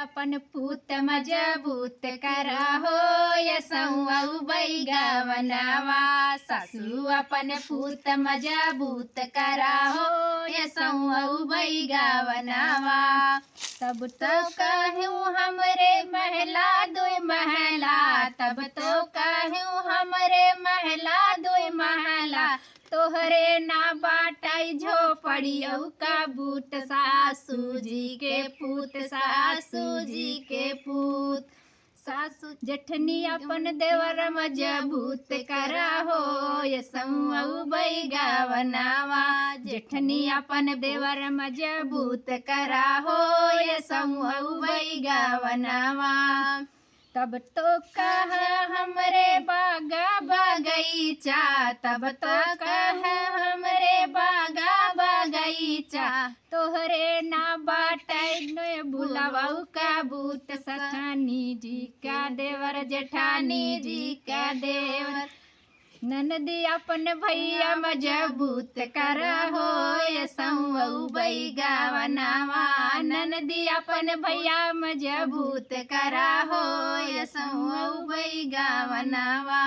अपन पूत मजबूत करा हो यसऊ बैगवनावा। सासू अपन पूत मजबूत करा हो यसऊ बैगवनावा। तब तो कहूँ हमरे महला दुई महला, तब तो कहूँ हमरे महला दुई महला। तोहरे ना बाटाई झोपड़ियों का बूट, सासू जी के पूत, सासू जी के पूत। सासू जेठनी अपन देवर मजबूत करा हो यसऊ बैगवनावा। जेठनी अपन देवर मजबूत करा हो यसऊ बैगवनावा। तब तो कह हमरे बागा बगीचा, तब तो कह हमरे बागा बगीचा। तोहरे ना बाटे भुलाऊ का बूट, सठानी जी का देवर जेठानी जी का देवर। ननदी अपन भैया मजबूत करा हो यसऊ बैगवनावा। ननदी अपन भैया मजबूत करा हो यसऊ बैगवनावा।